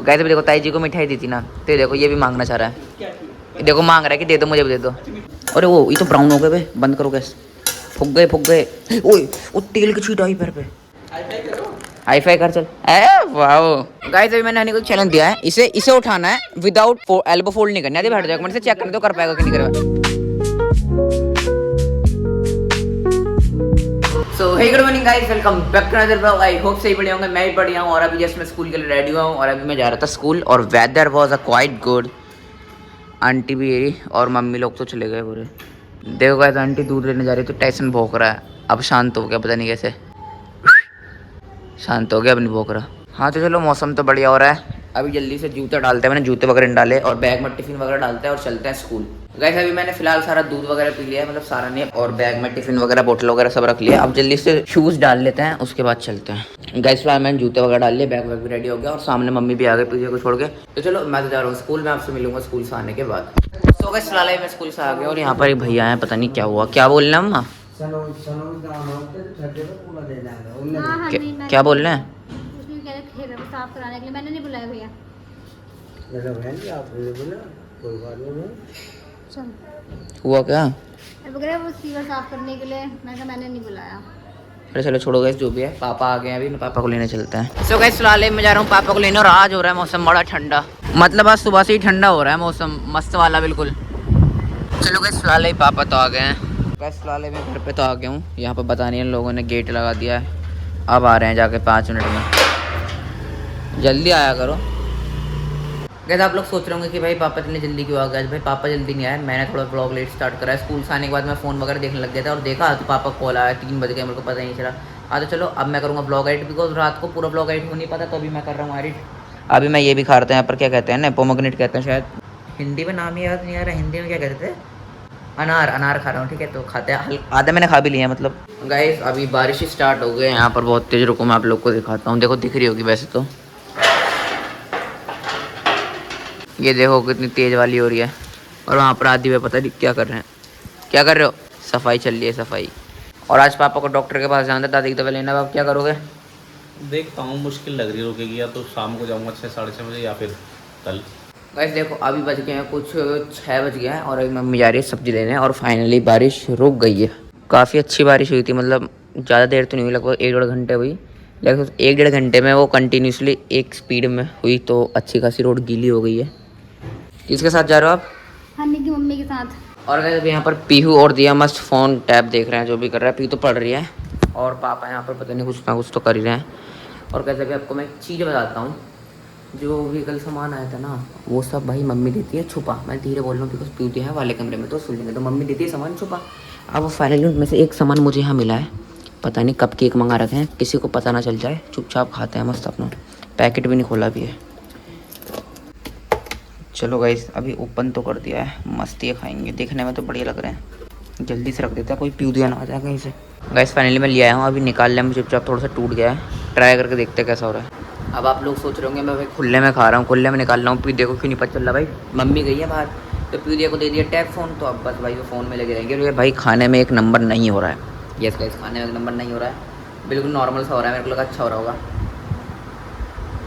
Guys देखो ताई जी को मिठाई दी थी ना, तो देखो ये भी मांगना चाह रहा है। देखो मांग रहा है कि दे दो मुझे भी दे दो। अरे वो ये तो ब्राउन हो गए बे, बंद करो गैस। फुक गए। ओए वो तेल की छींट आई पैर पे। हाई फाई कर चल। ए वाओ गाइस अभी मैंने हनी को चैलेंज दिया है, इसे उठाना है विदाउट एल्बो फोल्ड नहीं करना है। बैठ जाओ, से चेक करने दो कर पाएगा कि नहीं करेगा। So hey good morning guys, welcome back to another blog. I hope सही बढ़िया होंगे, मैं भी बढ़िया हूँ। और अभी जस्ट मैं स्कूल के लिए रेडी हुआ हूँ और अभी मैं जा रहा था स्कूल और weather was a quite good. Aunty भी यही और मम्मी लोग तो चले गए पूरे। देखो गाइस आंटी दूध लेने जा रही तो टाइसन भौंक रहा है, अब शांत हो गया, पता नहीं कैसे शांत हो गया, अब नहीं भौंक रहा। हाँ तो चलो मौसम तो बढ़िया हो रहा है। अभी जल्दी से जूते डालते हैं, मैंने जूते वगैरह डाले और बैग में टिफिन वगैरह डालते हैं और चलते हैं स्कूल। गाइस अभी मैंने फिलहाल सारा दूध वगैरह पी लिया है, मतलब सारा नहीं, और बैग में टिफिन वगैरह बोतल वगैरह सब रख लिया। अब जल्दी से शूज़ डाल लेते हैं, उसके बाद चलते हैं। गाइस फिलहाल मैंने जूते वगैरह डाल लिए, बैग वैग भी रेडी हो गया और सामने मम्मी भी आ गई पीछे को छोड़ के। तो चलो मैं तो जा रहा हूँ स्कूल में, आपसे मिलूंगा स्कूल से आने के बाद। तो गाइस फिलहाल मैं स्कूल से आ गया और यहाँ पर एक भैया हैं, पता नहीं क्या हुआ, क्या बोल रहे हैं अम्मा, क्या बोल रहे हैं? साफ कराने के लिए मैंने नहीं बुलाया भैया। हुआ क्या? वो सीवर साफ करने के लिए मैंने नहीं बुलाया। अरे चलो छोड़ो गाइस, जो भी है पापा आ गए हैं, अभी मैं पापा को लेने चलते हैं। सो गाइस फिलहाल मैं जा रहा हूँ पापा को लेने और आज हो रहा है मौसम बड़ा ठंडा, मतलब आज सुबह से ही ठंडा हो रहा है मौसम, मस्त वाला बिल्कुल। चलो गाइस फिलहाल पापा तो आ गए हैं। गाइस फिलहाल मैं घर पे तो आ गया हूँ, यहाँ पर बताने इन लोगों ने गेट लगा दिया है, अब आ रहे हैं जाके 5 मिनट में, जल्दी आया करो। गाइस आप लोग सोच रहे होंगे कि भाई पापा इतने जल्दी क्यों आ गए। भाई पापा जल्दी नहीं आए, मैंने थोड़ा ब्लॉग लेट स्टार्ट करा है। स्कूल से आने के बाद मैं फ़ोन वगैरह देखने लग गया था और देखा तो पापा कॉल आया 3 बज गए, मेरे को पता ही नहीं चला। हाँ तो चलो अब मैं करूँगा ब्लॉग एडिट, बिकॉज रात को पूरा ब्लॉग एडिट हो नहीं पाता, तो अभी मैं कर रहा हूँ एडिट। अभी मैं ये भी खा रहा था यहाँ पर, क्या कहते हैं ना, पोमोग्रेनेट कहते हैं शायद, हिंदी में नाम याद नहीं आ रहा, हिंदी में क्या कहते थे, अनार खा रहा हूँ। ठीक है तो खाते हैं, आधा मैंने खा भी लिया मतलब। गाइस अभी बारिश स्टार्ट हो गई है यहाँ पर बहुत तेज़, रुको मैं आप लोग को दिखाता हूँ। देखो दिख रही होगी वैसे तो, ये देखो कितनी तेज़ वाली हो रही है। और वहाँ पर आदि में पता नहीं क्या कर रहे हैं, क्या कर रहे हो, सफाई चल रही है सफाई। और आज पापा को डॉक्टर के पास जाना था, दादी की दवा लेना। आप क्या करोगे? देखता हूँ, मुश्किल लग रही रुकेगी, या तो शाम को जाऊँगा 6 साढ़े 6 बजे या फिर कल। गाइस देखो अभी बज गए हैं कुछ 6 बज गया है और अभी मम्मी जा रही है सब्जी लेने और फाइनली बारिश रुक गई है। काफ़ी अच्छी बारिश हुई थी, मतलब ज़्यादा देर तो नहीं हुई, लगभग 1 डेढ़ घंटे हुई, लेकिन 1 डेढ़ घंटे में वो कंटिन्यूसली एक स्पीड में हुई, तो अच्छी खासी रोड गीली हो गई है। किसके साथ जा रहे हो आप? हनी की मम्मी के साथ। और गाइस अभी यहाँ पर पीहू और दिया मस्त फ़ोन टैब देख रहे हैं, जो भी कर रहा है। पीहू तो पढ़ रही है और पापा यहाँ पर पता नहीं कुछ ना कुछ तो कर ही रहे हैं। और कैसे भी आपको मैं एक चीज़ बताता हूँ, जो भी कल सामान आया था ना, वो सब भाई मम्मी देती है छुपा। मैं धीरे बोल रहा हूँ बिकॉज पीहू है वाले कमरे में तो सुन लेंगे, तो मम्मी देती है सामान छुपा। अब वो फाइनली उनमें से एक सामान मुझे यहाँ मिला है, पता नहीं कब केक मंगा रखे हैं, किसी को पता ना चल जाए, चुपचाप खाते हैं मस्त अपना, पैकेट भी नहीं खोला भी है। चलो गाइस अभी ओपन तो कर दिया है, मस्त ये खाएंगे, देखने में तो बढ़िया लग रहे हैं। जल्दी से रख देते हैं, कोई पीऊ दिया ना आ जाए कहीं से। गाइस फाइनली मैं ले आया हूँ, अभी निकाल लिया, मुझे चुपचाप थोड़ा सा टूट गया है, ट्राई करके देखते हैं कैसा हो रहा है। अब आप लोग सोच रहे होंगे मैं भाई खुले में खा रहा हूँ, खुले में निकाल रहा हूँ, पीऊ देखो क्यों नहीं पता चल रहा। भाई मम्मी गई है बाहर तो पीऊ दिया को दे दिया टैब फ़ोन, तो अब बस भाई वो फ़ोन में लगे रहेंगे। और ये भाई खाने में एक नंबर नहीं हो रहा है, यस गाइस खाने में एक नंबर नहीं हो रहा है, बिल्कुल नॉर्मल सा हो रहा है। मेरे को लगा अच्छा हो रहा होगा,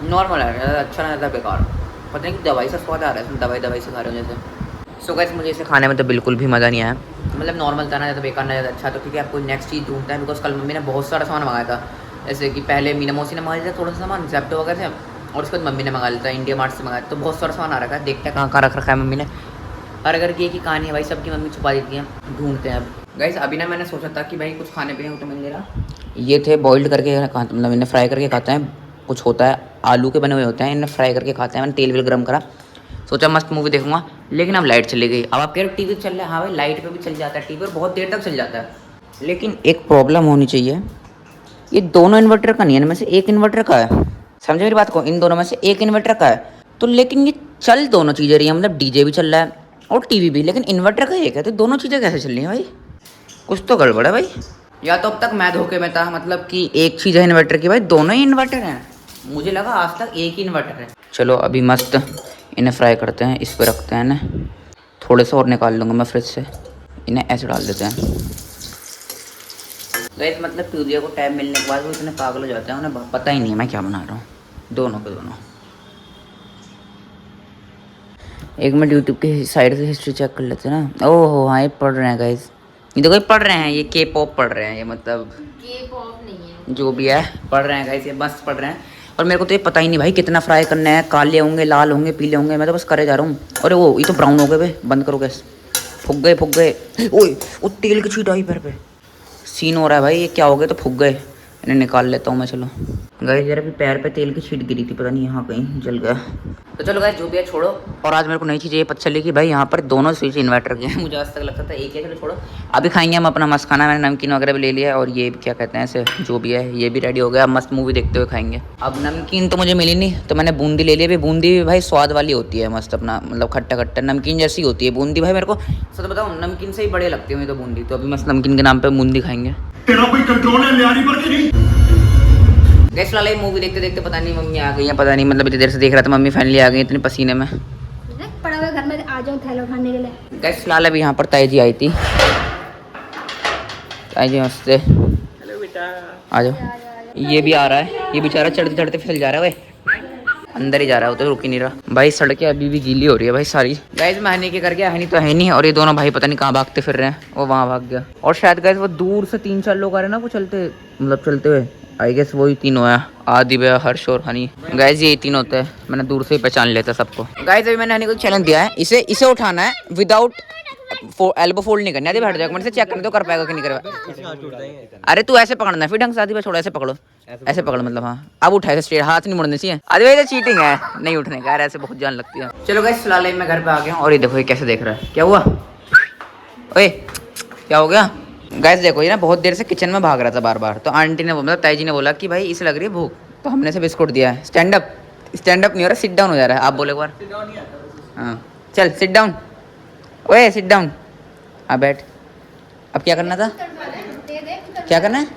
नॉर्मल है, अच्छा नहीं था, बेकार, पता नहीं कि दवाई से स्वाद आ रहा है, इसमें दवाई से खा रहे हो जैसे। सो गाइस मुझे इसे खाने में तो बिल्कुल भी मज़ा नहीं आया, मतलब नॉर्मल था ना, ज़्यादा बेकार ना ज़्यादा अच्छा। तो ठीक है आपको नेक्स्ट चीज़ ढूंढता है, बिकॉज कल मम्मी ने बहुत सारा सामान मंगाया था, जैसे कि पहले मीना मौसी ने मंगाया था थोड़ा सा सामान जैप्टो वगैरह से, और उसके बाद मम्मी ने मंगा लिया था इंडिया मार्ट से मंगाया, तो बहुत सारा सामान आ रखा है। देखते हैं कहाँ रख रखा है मम्मी ने, हर घर की एक ही कहानी है भाई, सबकी मम्मी छुपा देती हैं, ढूंढते हैं अब। गाइस अभी ना मैंने सोचा था कि भाई कुछ खाने पीने को तो मिल ले रहा, ये थे बॉइल्ड करके, मतलब इन्हें फ्राई करके खाते हैं, कुछ होता है आलू के बने हुए होते हैं, इन्हें फ्राई करके खाते हैं। मैंने तेल वेल गर्म करा, सोचा मस्त मूवी देखूंगा, लेकिन अब लाइट चली गई। अब आप कह रहे हो टीवी चल रहा है, हाँ भाई लाइट पे भी चल जाता है टीवी और बहुत देर तक चल जाता है, लेकिन एक प्रॉब्लम होनी चाहिए, ये दोनों इन्वर्टर का नहीं है, इनमें से एक इन्वर्टर का है, समझे मेरी बात को, इन दोनों में से एक इन्वर्टर का है। तो लेकिन ये चल दोनों चीज़ें रही हैं, मतलब डीजे भी चल रहा है और टीवी भी, लेकिन इन्वर्टर का एक है, तो दोनों चीज़ें कैसे चल रही हैं भाई, कुछ तो गड़बड़ है भाई। या तो अब तक मैं धोखे में था, मतलब कि एक चीज़ है इन्वर्टर की, भाई दोनों ही इन्वर्टर हैं, मुझे लगा आज तक एक ही इन्वर्टर है। चलो अभी मस्त इन्हें फ्राई करते हैं, इस पर रखते हैं इन्हें, थोड़े से और निकाल लूँगा मैं फ्रिज से, इन्हें ऐसे डाल देते हैं। गाइस मतलब पीदिया को टाइम मिलने के बाद वो इतने पागल हो जाते हैं, उन्हें पता ही नहीं है मैं क्या बना रहा हूँ, दोनों के दोनों। एक मिनट यूट्यूब के साइड से हिस्ट्री चेक कर लेते हैं ना। ओहो हाँ, ये पढ़ रहे हैं गाइस, ये देखो ये पढ़ रहे हैं, ये के पॉप पढ़ रहे हैं, ये मतलब के पॉप नहीं है, जो भी है पढ़ रहे हैं गाइस, ये मस्त पढ़ रहे हैं। और मेरे को तो ये पता ही नहीं भाई कितना फ्राई करना है, काले होंगे, लाल होंगे, पीले होंगे, मैं तो बस करे जा रहा हूँ। अरे वो ये तो ब्राउन हो गए भाई, बंद करो गैस, फूक गए। ओए वो तेल की छींट आई पैर पे, सीन हो रहा है भाई, ये क्या हो गया, तो फूक गए, इन्हें निकाल लेता हूँ मैं। चलो गाइस जरा भी पैर पे तेल की छींट गिरी थी, पता नहीं यहाँ कहीं जल गया। तो चलो गाइस जो भी है छोड़ो। और आज मेरे को नई चीज़ ये पता चली कि भाई यहाँ पर दोनों स्विच इन्वर्टर के हैं, मुझे आज तक लगता था एक है। चलो छोड़ो, अभी खाएंगे हम अपना मस्त खाना। मैंने नमकीन वगैरह भी ले लिया है, और ये क्या कहते हैं ऐसे जो भी है ये भी रेडी हो गया। मस्त मूवी देखते हुए खाएंगे। अब नमकीन तो मुझे मिली नहीं, तो मैंने बूंदी ले ली। अभी बूंदी भी भाई स्वाद वाली होती है, मस्त अपना मतलब खट्टा खट्टा नमकीन जैसी होती है बूंदी। भाई मेरे को सच बताऊँ नमकीन से ही बड़े लगती है तो बूंदी। तो अभी मस्त नमकीन के नाम पर बूंदी खाएंगे। तेरा कोई कंट्रोल है न्यारी पर कि नहीं? गैस फिलहाल मूवी देखते देखते पता नहीं मम्मी आ गई है, पता नहीं मतलब इतनी देर से देख रहा था, मम्मी फाइनली आ गई इतने पसीने में। पड़ा हुआ घर में आ जाऊँ थैला उठाने के लिए। गैस फिलहाल अभी यहाँ पर ताई जी आई थी, ताई जी नमस्ते, हेलो बेटा। आ जाओ। ये भी आ रहा है, ये बेचारा चढ़ते चढ़ते फिसल जा रहा है, भाई अंदर ही जा रहा है, वो तो रुक ही नहीं रहा। भाई सड़कें अभी भी गीली हो रही है भाई सारी। गैस मैं हनी के कर गया, हनी तो है नहीं, और ये दोनों भाई पता नहीं कहाँ भागते फिर रहे हैं, वो वहाँ भाग गया। और शायद गैस वो दूर से 3-4 लोग आ रहे हैं ना, वो चलते मतलब चलते हुए, आई गेस वही तीनों है, आदि भैया, हर्ष और हनी। गाइस ये तीन होते हैं, मैंने दूर से ही पहचान लेता सबको। गाइस अभी मैंने हनी को चैलेंज दिया है, इसे उठाना है विदाउट एल्बो फोल्ड नहीं करना है। बैठ जाएगा, मैंने चेक करने दो कर पाएगा कि नहीं कर। अरे तू ऐसे पकड़ना है फिर ढंग से, आदि भाई छोड़ो, ऐसे पकड़ो, ऐसे पकड़ मतलब हाँ। अब उठाए स्ट्रेट, हाथ नहीं मुड़ने चाहिए। आदि भाई तो चीटिंग है, नहीं उठने का यार, ऐसे बहुत जान लगती है। चलो गाइस फिलहाल मैं घर पे आ गया हूँ, और ये देखो ये कैसे देख रहा है, क्या हुआ ओए, क्या हो गया। गाइस देखो ये ना बहुत देर से किचन में भाग रहा था बार बार, तो आंटी ने मतलब ताई जी ने बोला कि भाई इसे लग रही है भूख, तो हमने से बिस्कुट दिया है। स्टैंड अप नहीं हो रहा, सिट डाउन हो जा रहा है। आप बोले एक बार, हाँ चल सिट डाउन, ओए सिट डाउन, हाँ बैठ। अब क्या करना था, क्या करना है,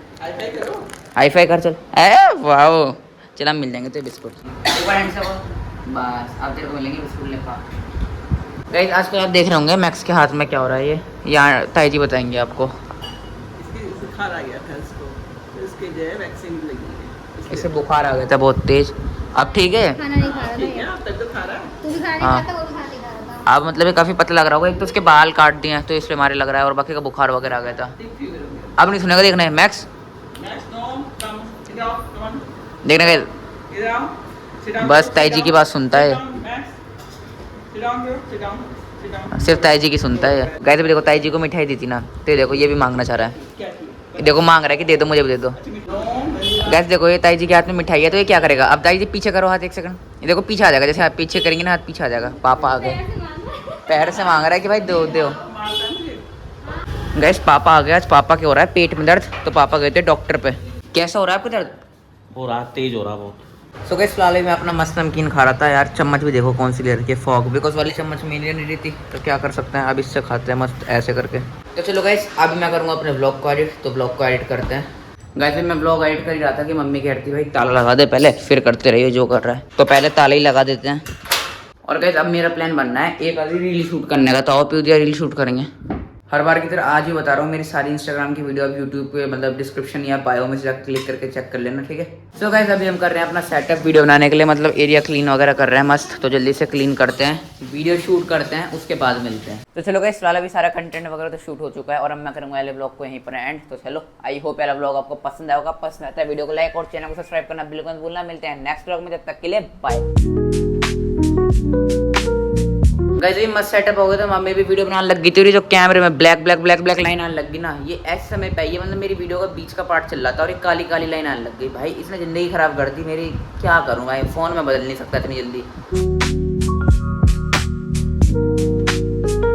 हाई फाई कर चल। ए वाओ, चल हम मिल जाएंगे तो बिस्कुट बस, अब तेरे को मिलेंगे बिस्कुट लेकर। गाइस आज को आप देख रहे होंगे मैक्स के हाथ में क्या हो रहा है, ये यहाँ ताई जी बताएंगे आपको। बुखार आ गया था इसको, तो इसके जो है वैक्सीन लगी है। इसे बुखार आ गया था बहुत तेज, अब ठीक है। खाना नहीं खा रहा ठीक है, था, अब तक तो खा रहा है। तू भी खा नहीं हाँ। खाता, वो भी खा नहीं खा रहा था। अब मतलब ये काफ़ी पतला लग रहा होगा, एक तो उसके बाल काट दिए हैं तो इसलिए मारे लग रहा है, और बाकी का बुखार वगैरह आ गया था। अब नहीं सुनेगा, देखना है मैक्स, देखने का बस ताई जी की बात सुनता है, सिर्फ ताई जी की सुनता है। गाइस देखो ताई जी को मिठाई दी थी ना, तो देखो ये भी मांगना चाह रहा है, देखो मांग रहा है कि दे दो मुझे भी दे दो। गैस देखो ये ताई जी के हाथ में मिठाई है, तो ये क्या करेगा। अब ताई जी पीछे करो हाथ, एक सेकंड, ये देखो पीछे आ जाएगा, जैसे आप पीछे करेंगे ना हाथ पीछे आ जाएगा। पापा आ गए, पैर से मांग रहा है कि भाई दो दो। गैस पापा आ गया, आज पापा क्या हो रहा है पेट में दर्द, तो पापा गए थे डॉक्टर पे। कैसा हो रहा है आपको दर्द, हो रहा तेज हो रहा बहुत। सो गैस फिलहाल मैं अपना मस्त नमकीन खा रहा था यार। चम्मच भी देखो कौन सी ले रखी है, फॉग, बिकॉज वाली चम्मच मेरी नहीं रहती, तो क्या कर सकते हैं, अब इससे खाते हैं मस्त ऐसे करके। तो चलो गाइस अभी मैं करूँगा अपने ब्लॉग को एडिट, तो ब्लॉग को एडिट करते हैं। गाइस मैं ब्लॉग एडिट कर ही रहा था कि मम्मी कहती भाई ताला लगा दे पहले, फिर करते रहिए जो कर रहा है, तो पहले ताला ही लगा देते हैं। और गाइस अब मेरा प्लान बनना है एक अभी रील शूट करने का, तो आओ प्यूदिया रील शूट करेंगे। हर बार की तरह आज ही बता रहा हूँ, मेरी सारी इंस्टाग्राम की वीडियो अब यूट्यूब पे मतलब डिस्क्रिप्शन या बायो में जाकर क्लिक करके चेक कर लेना, ठीक है। सो गाइस अभी हम कर रहे हैं अपना सेटअप वीडियो बनाने के लिए, मतलब एरिया क्लीन वगैरह कर रहे हैं मस्त, तो जल्दी से क्लीन करते हैं, वीडियो शूट करते हैं, उसके बाद मिलते हैं। तो चलो गाइस फिलहाल अभी सारा कंटेंट वगैरह तो शूट हो चुका है, और अब मैं करूँगा वाले ब्लॉग को यहीं पर एंड। तो चलो आई होप पहला ब्लॉग आपको पसंद आएगा, पसंद आता है वीडियो को लाइक और चैनल को सब्सक्राइब करना बिल्कुल मत भूलना। मिलते हैं नेक्स्ट ब्लॉग में, जब तक के लिए बाय। गाइस ये मस्त सेटअप हो गया, तो मम्मी भी वीडियो बनाने लग गई थी, जो कैमरे में black black black black line आने लग गई ना, ये ऐसे समय पे ये मतलब मेरी वीडियो का बीच का पार्ट चल रहा था और एक काली काली लाइन आने लग गई। भाई इसने जिंदगी खराब कर दी मेरी, क्या करूँ भाई, फोन में बदल नहीं सकता इतनी जल्दी।